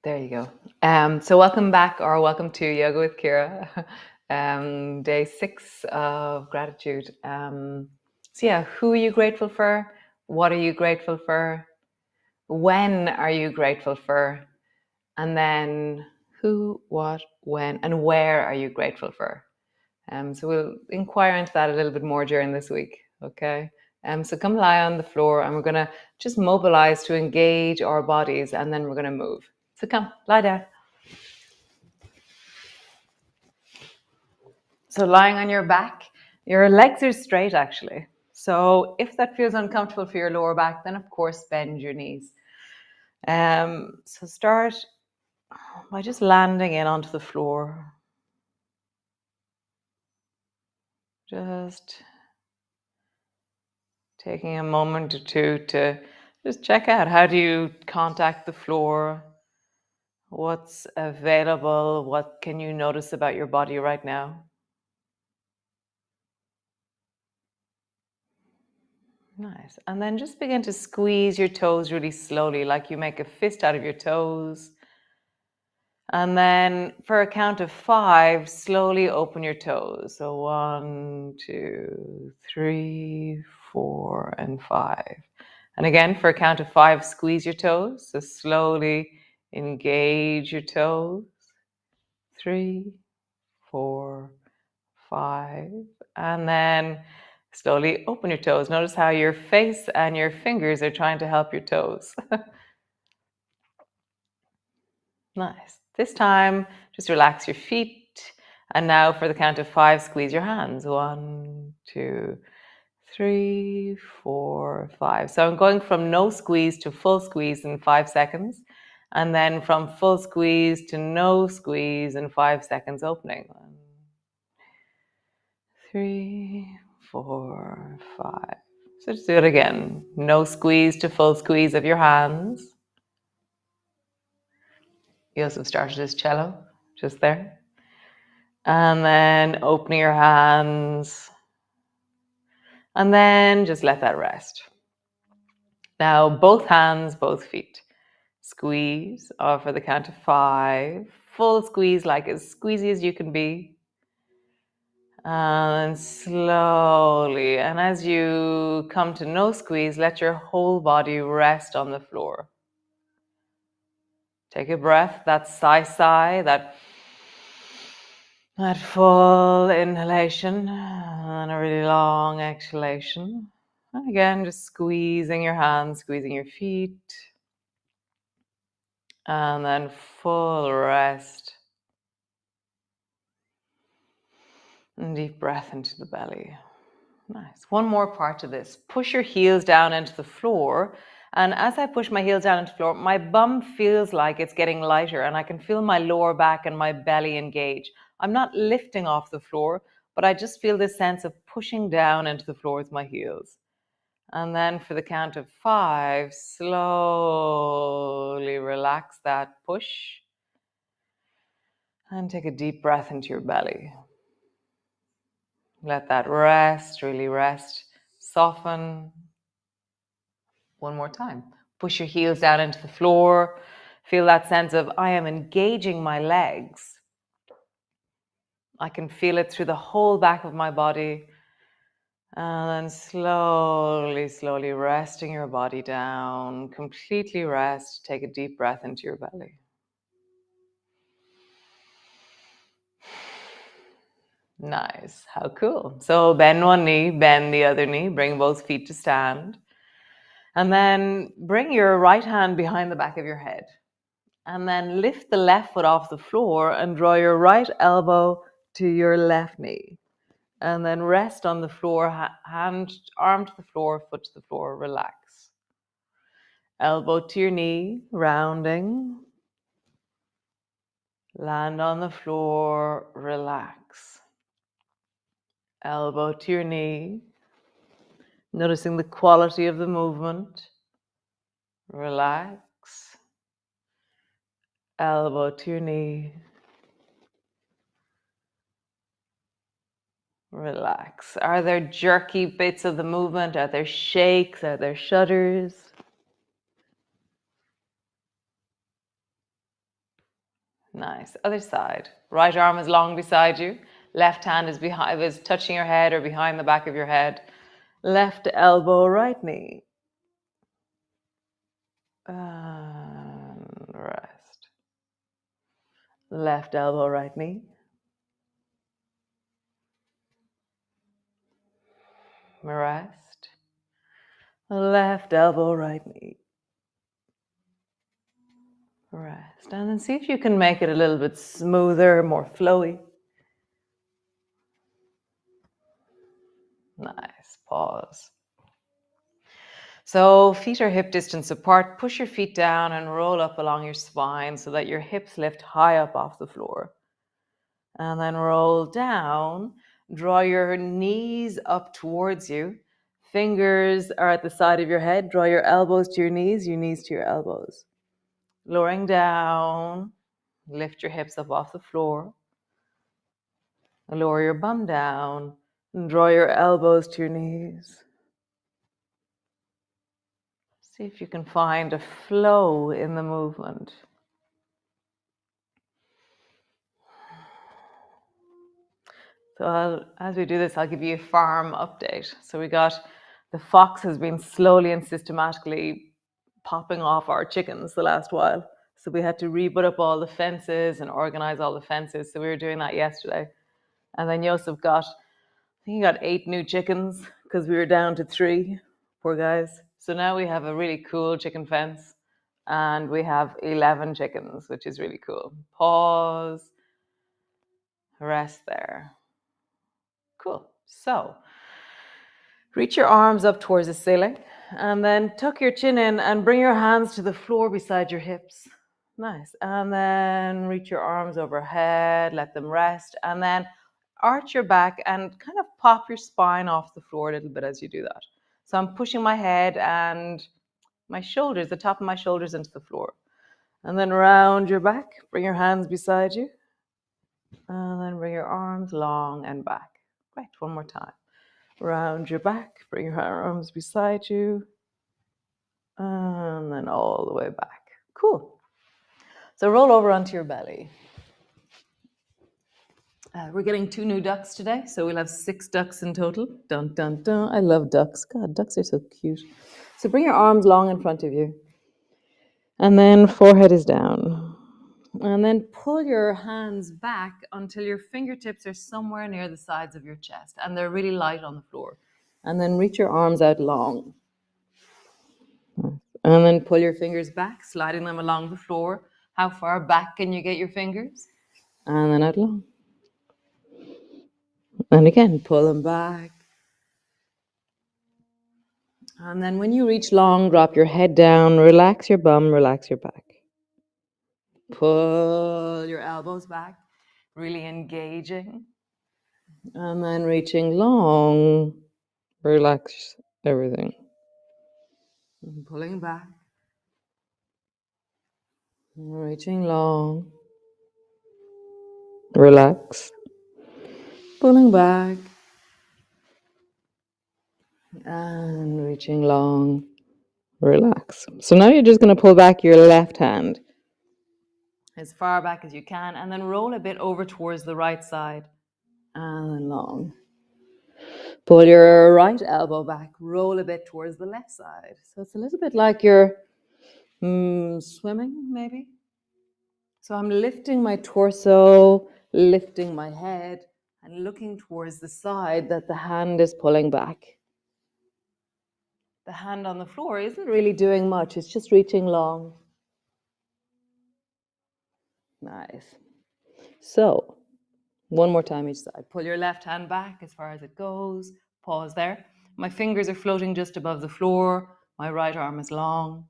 There you go. So welcome back, or welcome to Yoga with Ciara, day 6 of gratitude. So yeah, who are you grateful for? What are you grateful for? When are you grateful for? And then who, what, when, and where are you grateful for? So we'll inquire into that a little bit more during this week, okay? So come lie on the floor and we're gonna just mobilize to engage our bodies, and then we're gonna move. So come, lie down. So lying on your back, your legs are straight actually. So if that feels uncomfortable for your lower back, then of course bend your knees. So start by just landing in onto the floor. Just taking a moment or two to just check out, how do you contact the floor? What's available? What can you notice about your body right now? Nice. And then just begin to squeeze your toes really slowly, like you make a fist out of your toes. And then for a count of 5, slowly open your toes. So 1, 2, 3, 4, and 5. And again, for a count of 5, squeeze your toes. So slowly engage your toes. 3, 4, 5. And then slowly open your toes. Notice how your face and your fingers are trying to help your toes. Nice. This time, just relax your feet. And now for the count of 5, squeeze your hands. 1, 2, 3, 4, 5. So I'm going from no squeeze to full squeeze in 5 seconds. And then from full squeeze to no squeeze in 5 seconds opening. 1, 3, 4, 5. So just do it again. No squeeze to full squeeze of your hands. You also started as cello, just there. And then opening your hands. And then just let that rest. Now, both hands, both feet. Squeeze for the count of 5. Full squeeze, like as squeezy as you can be. And slowly, and as you come to no squeeze, let your whole body rest on the floor. Take a breath, that sigh, that full inhalation and a really long exhalation. And again, just squeezing your hands, squeezing your feet. And then full rest. And deep breath into the belly. Nice. One more part to this. Push your heels down into the floor. And as I push my heels down into the floor, my bum feels like it's getting lighter and I can feel my lower back and my belly engage. I'm not lifting off the floor, but I just feel this sense of pushing down into the floor with my heels. And then for the count of 5, slowly relax that push. And take a deep breath into your belly. Let that rest, really rest, soften. One more time. Push your heels down into the floor. Feel that sense of, I am engaging my legs. I can feel it through the whole back of my body. And then slowly, slowly resting your body down. Completely rest. Take a deep breath into your belly. Nice. How cool. So bend one knee, bend the other knee. Bring both feet to stand. And then bring your right hand behind the back of your head. And then lift the left foot off the floor and draw your right elbow to your left knee. And then rest on the floor, arm to the floor, foot to the floor, relax. Elbow to your knee, rounding. Land on the floor, relax. Elbow to your knee, noticing the quality of the movement. Relax. Elbow to your knee. Relax. Are there jerky bits of the movement? Are there shakes? Are there shudders? Nice. Other side. Right arm is long beside you. Left hand is touching your head or behind the back of your head. Left elbow, right knee. And rest. Left elbow, right knee. Rest. Left elbow, right knee. Rest. And then see if you can make it a little bit smoother, more flowy. Nice. Pause. So feet are hip distance apart. Push your feet down and roll up along your spine so that your hips lift high up off the floor. And then roll down. Draw your knees up towards you. Fingers are at the side of your head. Draw your elbows to your knees to your elbows. Lowering down. Lift your hips up off the floor. Lower your bum down. And draw your elbows to your knees. See if you can find a flow in the movement. So as we do this, I'll give you a farm update. So the fox has been slowly and systematically popping off our chickens the last while. So we had to re-put up all the fences and organize all the fences. So we were doing that yesterday. And then Joseph I think he got 8 new chickens because we were down to 3, poor guys. So now we have a really cool chicken fence and we have 11 chickens, which is really cool. Pause, rest there. Cool. So reach your arms up towards the ceiling and then tuck your chin in and bring your hands to the floor beside your hips. Nice. And then reach your arms overhead, let them rest, and then arch your back and kind of pop your spine off the floor a little bit as you do that. So I'm pushing my head and my shoulders, the top of my shoulders into the floor. And then round your back, bring your hands beside you. And then bring your arms long and back. Great, one more time. Round your back, bring your arms beside you, and then all the way back. Cool. So roll over onto your belly. We're getting 2 new ducks today, so we'll have 6 ducks in total. Dun, dun, dun. I love ducks. God, ducks are so cute. So bring your arms long in front of you. And then forehead is down. And then pull your hands back until your fingertips are somewhere near the sides of your chest and they're really light on the floor. And then reach your arms out long. And then pull your fingers back, sliding them along the floor. How far back can you get your fingers? And then out long. And again, pull them back. And then when you reach long, drop your head down, relax your bum, relax your back. Pull your elbows back, really engaging. And then reaching long, relax everything. And pulling back. Reaching long. Relax. Pulling back. And reaching long. Relax. So now you're just going to pull back your left hand as far back as you can and then roll a bit over towards the right side and long. Pull your right elbow back, roll a bit towards the left side. So it's a little bit like you're swimming maybe. So I'm lifting my torso, lifting my head and looking towards the side that the hand is pulling back. The hand on the floor isn't really doing much. It's just reaching long. Nice. So, one more time each side. Pull your left hand back as far as it goes. Pause there. My fingers are floating just above the floor. My right arm is long.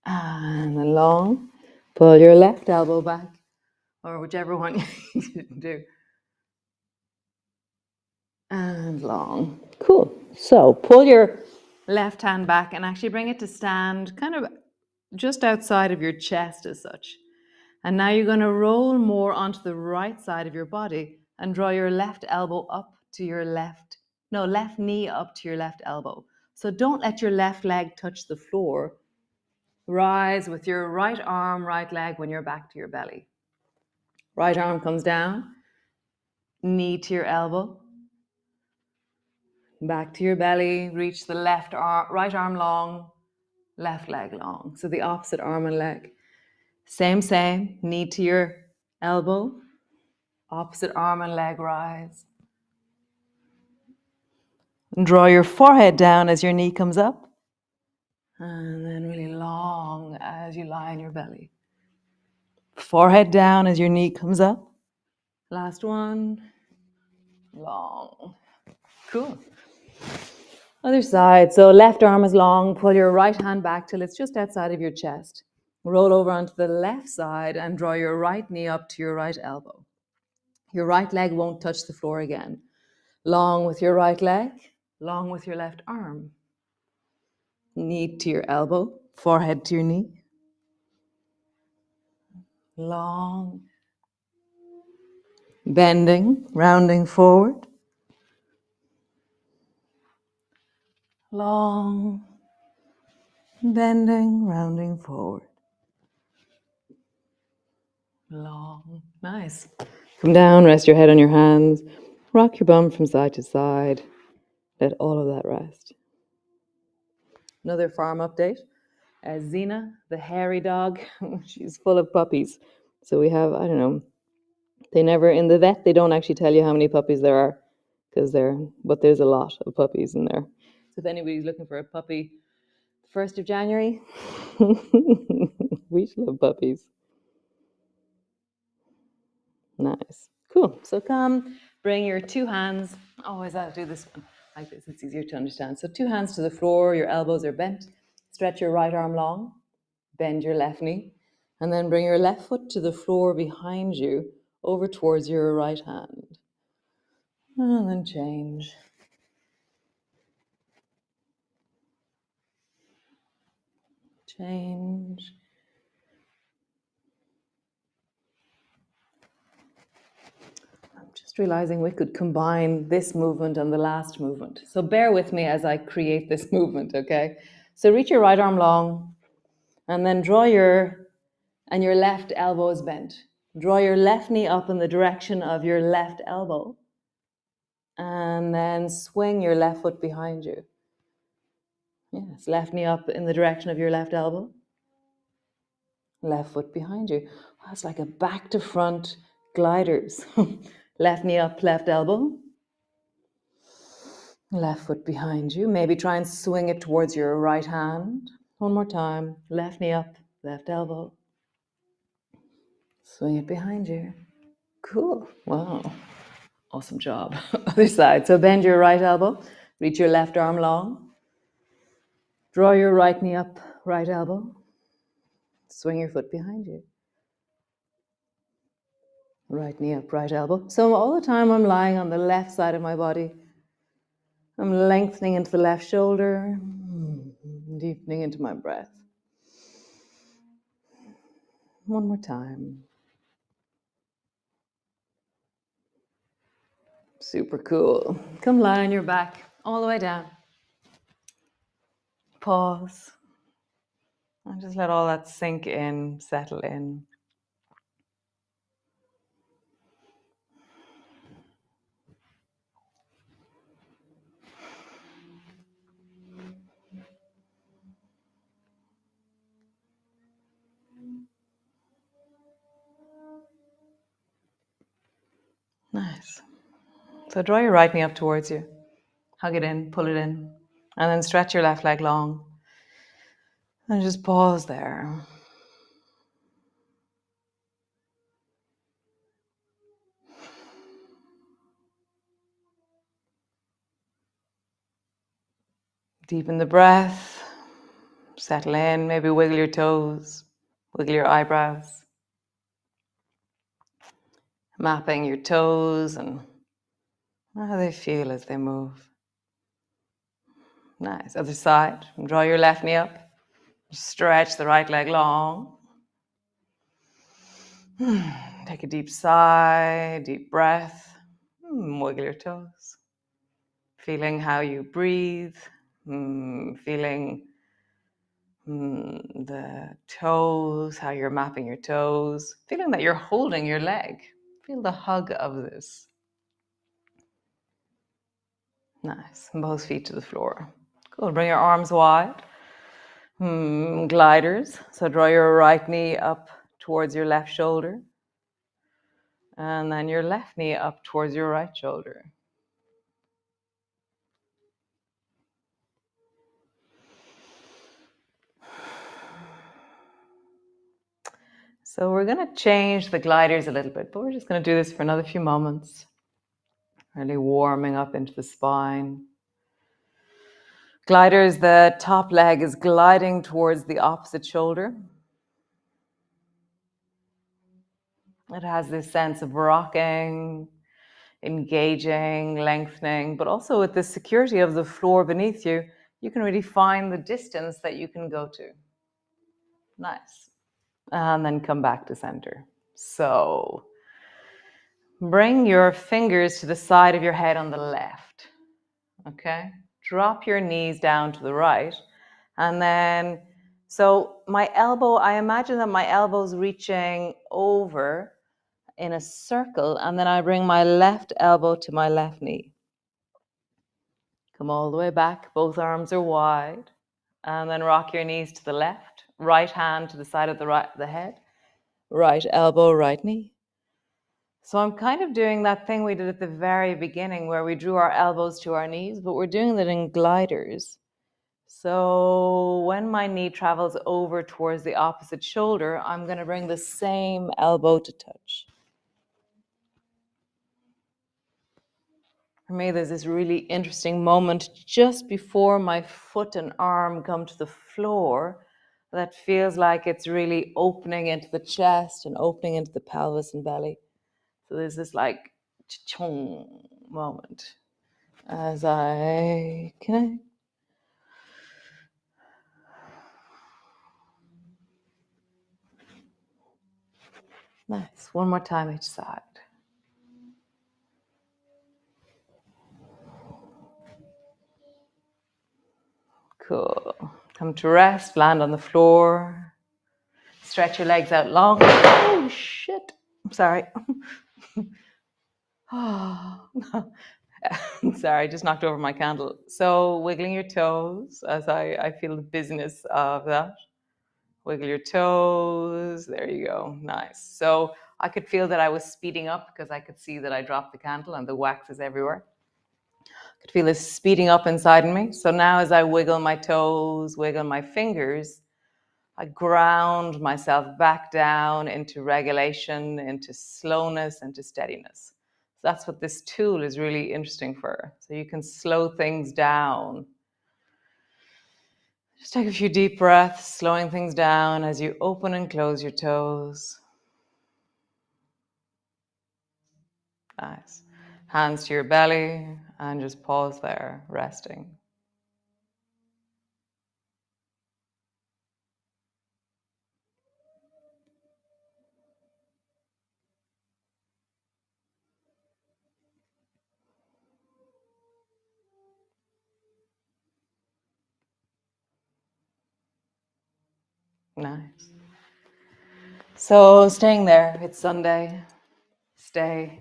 And then long. Pull your left elbow back, or whichever one you do. And long. Cool. So, pull your left hand back and actually bring it to stand kind of just outside of your chest as such. And now you're going to roll more onto the right side of your body and draw your left elbow up to your left knee up to your left elbow. So don't let your left leg touch the floor. Rise with your right arm, right leg when you're back to your belly. Right arm comes down, knee to your elbow, back to your belly, reach the right arm long, left leg long. So the opposite arm and leg. Same, knee to your elbow, opposite arm and leg rise. And draw your forehead down as your knee comes up. And then really long as you lie on your belly. Forehead down as your knee comes up. Last one. Long. Cool. Other side. So left arm is long. Pull your right hand back till it's just outside of your chest. Roll over onto the left side and draw your right knee up to your right elbow. Your right leg won't touch the floor again. Long with your right leg, long with your left arm. Knee to your elbow, forehead to your knee. Long. Bending, rounding forward. Long. Bending, rounding forward. Long. Nice. Come down, rest your head on your hands. Rock your bum from side to side. Let all of that rest. Another farm update. Xena, the hairy dog, she's full of puppies. So we have, I don't know, in the vet, they don't actually tell you how many puppies there are, but there's a lot of puppies in there. So if anybody's looking for a puppy, 1st of January, we should love puppies. Nice. Cool. So come, bring your 2 hands. Always I'll do this one like this. It's easier to understand. So 2 hands to the floor, your elbows are bent. Stretch your right arm long, bend your left knee, and then bring your left foot to the floor behind you, over towards your right hand. And then change. Change. I'm just realizing we could combine this movement and the last movement. So bear with me as I create this movement, okay? So reach your right arm long, and then your left elbow is bent. Draw your left knee up in the direction of your left elbow, and then swing your left foot behind you. Yes, left knee up in the direction of your left elbow. Left foot behind you. Wow, it's like a back to front gliders. Left knee up, left elbow. Left foot behind you. Maybe try and swing it towards your right hand. One more time. Left knee up, left elbow. Swing it behind you. Cool. Wow. Awesome job. Other side. So bend your right elbow. Reach your left arm long. Draw your right knee up, right elbow. Swing your foot behind you. Right knee up, right elbow. So all the time I'm lying on the left side of my body. I'm lengthening into the left shoulder, deepening into my breath. One more time. Super cool. Come lie on your back, all the way down. Pause. And just let all that sink in, settle in. Nice. So draw your right knee up towards you. Hug it in, pull it in. And then stretch your left leg long. And just pause there. Deepen the breath. Settle in. Maybe wiggle your toes. Wiggle your eyebrows. Mapping your toes and how they feel as they move. Nice. Other side. Draw your left knee up. Stretch the right leg long. Take a deep sigh, deep breath. Wiggle your toes. Feeling how you breathe. Feeling The toes, how you're mapping your toes, feeling that you're holding your leg. Feel the hug of this. Nice. Both feet to the floor. Cool. Bring your arms wide. Gliders. So draw your right knee up towards your left shoulder. And then your left knee up towards your right shoulder. So we're going to change the gliders a little bit, but we're just going to do this for another few moments. Really warming up into the spine. Gliders, the top leg is gliding towards the opposite shoulder. It has this sense of rocking, engaging, lengthening, but also with the security of the floor beneath you, you can really find the distance that you can go to. Nice. And then come back to center. So bring your fingers to the side of your head on the left. Okay? Drop your knees down to the right. And then, so my elbow, I imagine that my elbow's reaching over in a circle, and then I bring my left elbow to my left knee. Come all the way back, both arms are wide, and then rock your knees to the left, right hand to the side of the head, right elbow, right knee. So I'm kind of doing that thing we did at the very beginning where we drew our elbows to our knees, but we're doing that in gliders. So when my knee travels over towards the opposite shoulder, I'm going to bring the same elbow to touch. For me, there's this really interesting moment just before my foot and arm come to the floor that feels like it's really opening into the chest and opening into the pelvis and belly. So there's this like cha-chong moment as I connect. Nice. One more time each side. Cool. Come to rest, land on the floor. Stretch your legs out long. Oh, shit. I'm sorry. Oh, sorry, I just knocked over my candle. So wiggling your toes as I feel the business of that. Wiggle your toes. There you go. Nice. So I could feel that I was speeding up because I could see that I dropped the candle and the wax is everywhere. I could feel this speeding up inside me. So now as I wiggle my toes, wiggle my fingers, I ground myself back down into regulation, into slowness, into steadiness. So that's what this tool is really interesting for. So you can slow things down. Just take a few deep breaths, slowing things down as you open and close your toes. Nice. Hands to your belly and just pause there, resting. Nice. So staying there, it's Sunday. Stay,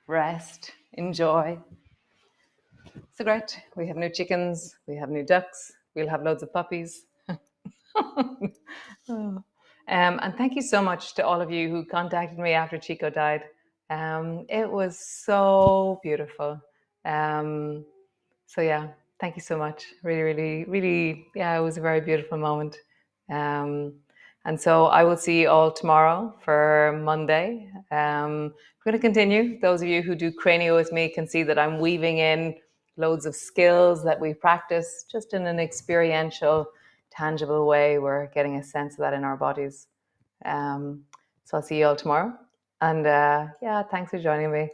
rest, enjoy. So great. We have new chickens, we have new ducks, we'll have loads of puppies. And thank you so much to all of you who contacted me after Chico died. It was so beautiful. So yeah, thank you so much. Really, really, really, yeah, it was a very beautiful moment. And so I will see you all tomorrow for Monday. We're going to continue. Those of you who do cranial with me can see that I'm weaving in loads of skills that we practice just in an experiential, tangible way. We're getting a sense of that in our bodies. So I'll see you all tomorrow. And yeah, thanks for joining me.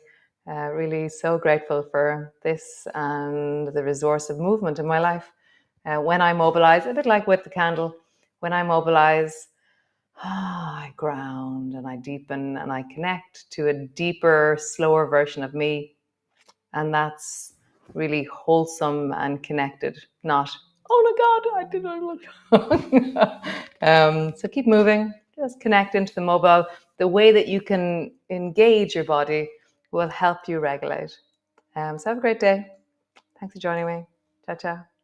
Really so grateful for this and the resource of movement in my life. When I mobilize, a bit like with the candle, when I mobilize, I ground and I deepen and I connect to a deeper, slower version of me. And that's really wholesome and connected, not Oh my God, I did not look. So keep moving, just connect into the mobile. The way that you can engage your body will help you regulate. So have a great day. Thanks for joining me. Ciao, ciao.